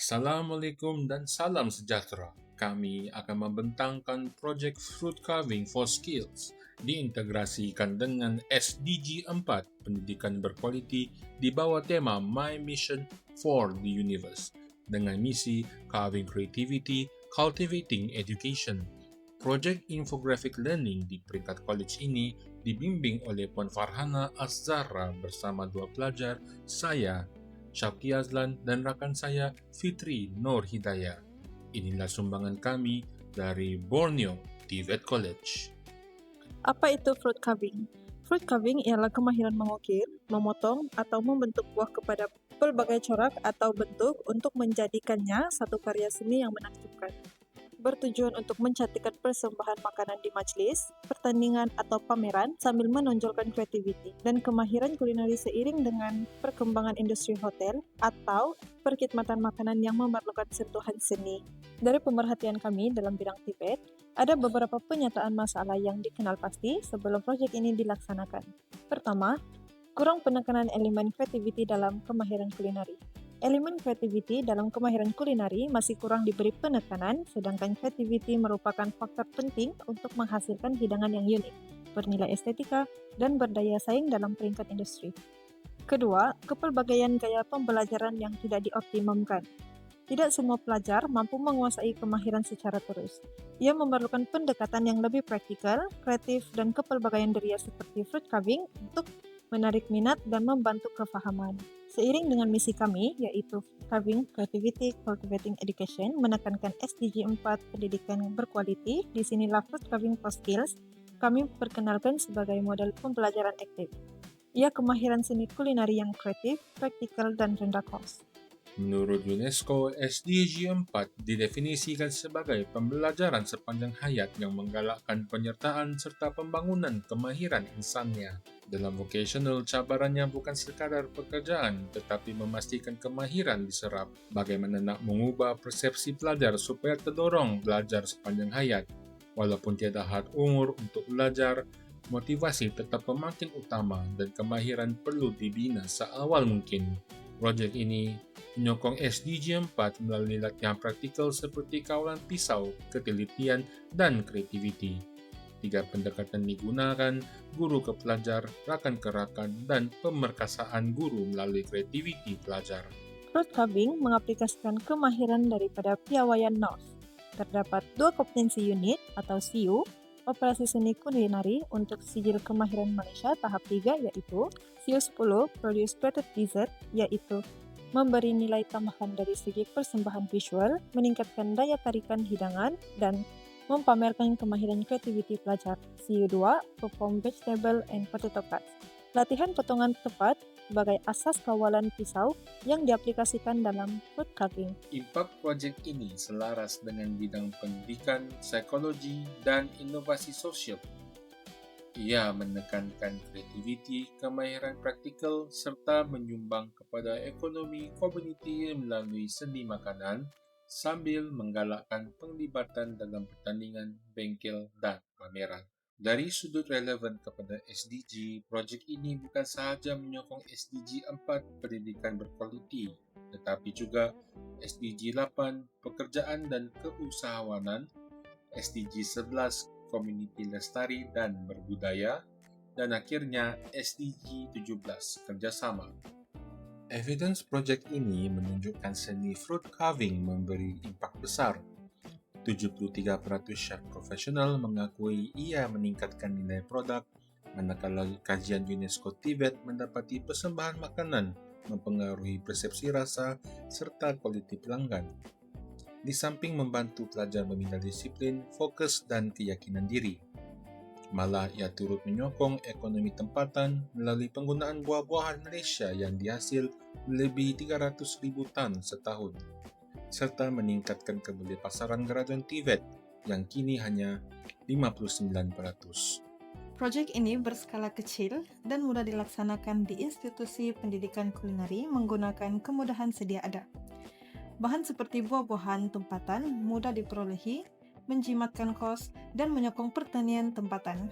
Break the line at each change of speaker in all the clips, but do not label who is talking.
Assalamualaikum dan salam sejahtera. Kami akan membentangkan projek Fruit Carving for Skills diintegrasikan dengan SDG 4 Pendidikan Berkualiti di bawah tema My Mission for the Universe dengan misi Carving Creativity, Cultivating Education. Projek Infographic Learning di peringkat college ini dibimbing oleh Puan Farhana Az-Zahra bersama dua pelajar, saya, Syafqi Azlan, dan rakan saya, Fitri Nur Hidayah. Inilah sumbangan kami dari Borneo TVET College.
Apa itu fruit carving? Fruit carving ialah kemahiran mengukir, memotong, atau membentuk buah kepada berbagai corak atau bentuk untuk menjadikannya satu karya seni yang menakjubkan. Bertujuan untuk mencantikkan persembahan makanan di majelis, pertandingan, atau pameran sambil menonjolkan kreativiti dan kemahiran kulineri seiring dengan perkembangan industri hotel atau perkhidmatan makanan yang memerlukan sentuhan seni. Dari pemerhatian kami dalam bidang TVET, ada beberapa penyataan masalah yang dikenal pasti sebelum proyek ini dilaksanakan. Pertama, kurang penekanan elemen kreativiti dalam kemahiran kulineri. Elemen kreativiti dalam kemahiran kulineri masih kurang diberi penekanan, sedangkan kreativiti merupakan faktor penting untuk menghasilkan hidangan yang unik, bernilai estetika, dan berdaya saing dalam peringkat industri. Kedua, kepelbagaian gaya pembelajaran yang tidak dioptimumkan. Tidak semua pelajar mampu menguasai kemahiran secara terus. Ia memerlukan pendekatan yang lebih praktikal, kreatif, dan kepelbagaian diri seperti fruit carving untuk menarik minat dan membantu kefahaman. Seiring dengan misi kami, yaitu Carving Creativity Cultivating Education, menekankan SDG 4 Pendidikan Berkualiti, disinilah Fruit Carving for Skills, kami perkenalkan sebagai model pembelajaran aktif. Ia kemahiran seni kulineri yang kreatif, praktikal, dan rendah kos.
Menurut UNESCO, SDG 4 didefinisikan sebagai pembelajaran sepanjang hayat yang menggalakkan penyertaan serta pembangunan kemahiran insannya. Dalam vocational, cabarannya bukan sekadar pekerjaan, tetapi memastikan kemahiran diserap. Bagaimana nak mengubah persepsi pelajar supaya terdorong belajar sepanjang hayat. Walaupun tiada had umur untuk belajar, motivasi tetap pemakin utama dan kemahiran perlu dibina seawal mungkin. Projek ini menyokong SDG 4 melalui latihan praktikal seperti kawalan pisau, ketelitian, dan kreativiti. 3 pendekatan digunakan, guru ke pelajar, rakan ke rakan, dan pemerkasaan guru melalui kreativiti pelajar.
Fruit carving mengaplikasikan kemahiran daripada piawaian NOS. Terdapat 2 kompetensi unit atau CU, operasi seni kulineri untuk sijil kemahiran Malaysia tahap 3 yaitu CU10 Produce Plated Dessert, yaitu memberi nilai tambahan dari segi persembahan visual, meningkatkan daya tarikan hidangan, dan mempamerkan kemahiran kreativiti pelajar. CU2 Perform Vegetable and Potato Cuts, latihan potongan tepat sebagai asas kawalan pisau yang diaplikasikan dalam fruit carving.
Impak projek ini selaras dengan bidang pendidikan, psikologi, dan inovasi sosial. Ia menekankan kreativiti, kemahiran praktikal, serta menyumbang kepada ekonomi komuniti melalui seni makanan sambil menggalakkan penglibatan dalam pertandingan, bengkel, dan pameran. Dari sudut relevan kepada SDG, projek ini bukan sahaja menyokong SDG 4 Pendidikan Berkualiti, tetapi juga SDG 8 Pekerjaan dan Keusahawanan, SDG 11 Komuniti Lestari dan Berbudaya, dan akhirnya SDG 17 Kerjasama. Evidence project ini menunjukkan seni fruit carving memberi impak besar. 73% chef profesional mengakui ia meningkatkan nilai produk, manakala kajian UNESCO TVET mendapati persembahan makanan mempengaruhi persepsi rasa serta kualiti pelanggan. Di samping membantu pelajar membina disiplin, fokus, dan keyakinan diri. Malah ia turut menyokong ekonomi tempatan melalui penggunaan buah-buahan Malaysia yang dihasil melebihi 300,000 tan setahun, serta meningkatkan kebolehpasaran graduan TVET yang kini hanya 59%.
Projek ini berskala kecil dan mudah dilaksanakan di institusi pendidikan kulineri menggunakan kemudahan sedia ada. Bahan seperti buah-buahan tempatan mudah diperolehi, menjimatkan kos, dan menyokong pertanian tempatan.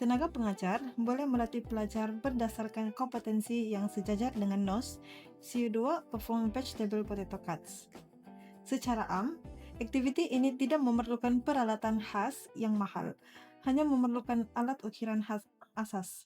Tenaga pengajar boleh melatih pelajar berdasarkan kompetensi yang sejajar dengan NOS, CU2 Perform Vegetable Potato Cuts. Secara aktiviti ini tidak memerlukan peralatan khas yang mahal, hanya memerlukan alat ukiran khas asas.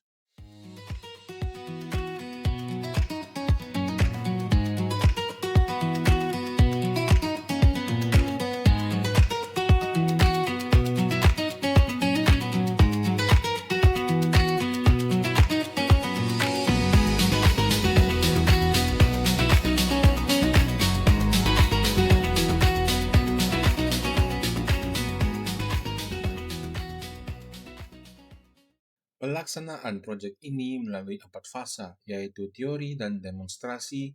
Pelaksanaan proyek ini melalui 4 fasa, yaitu teori dan demonstrasi,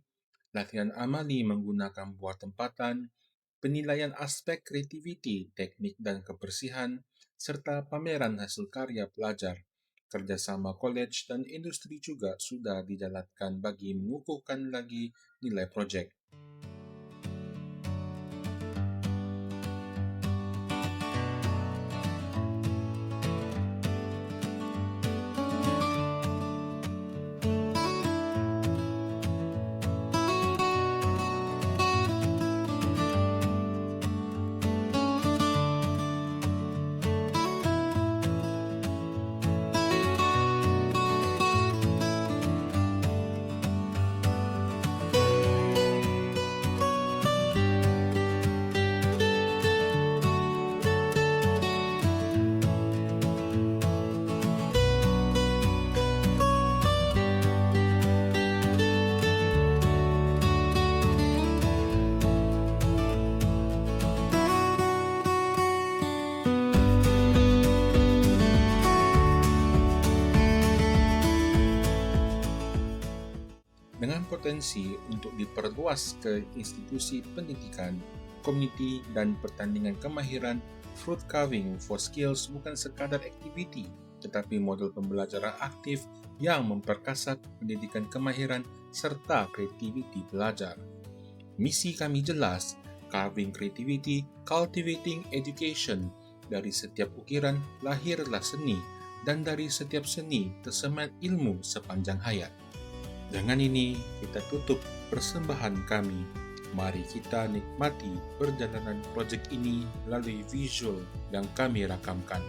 latihan amali menggunakan buah tempatan, penilaian aspek kreativiti, teknik dan kebersihan, serta pameran hasil karya pelajar. Kerjasama college dan industri juga sudah dijalankan bagi mengukuhkan lagi nilai proyek. Dengan potensi untuk diperluas ke institusi pendidikan, community, dan pertandingan kemahiran, fruit carving for skills bukan sekadar aktiviti, tetapi model pembelajaran aktif yang memperkasa pendidikan kemahiran serta kreativiti belajar. Misi kami jelas, carving creativity, cultivating education. Dari setiap ukiran lahirlah seni, dan dari setiap seni tersemat ilmu sepanjang hayat. Dengan ini, kita tutup persembahan kami. Mari kita nikmati perjalanan proyek ini melalui visual yang kami rakamkan.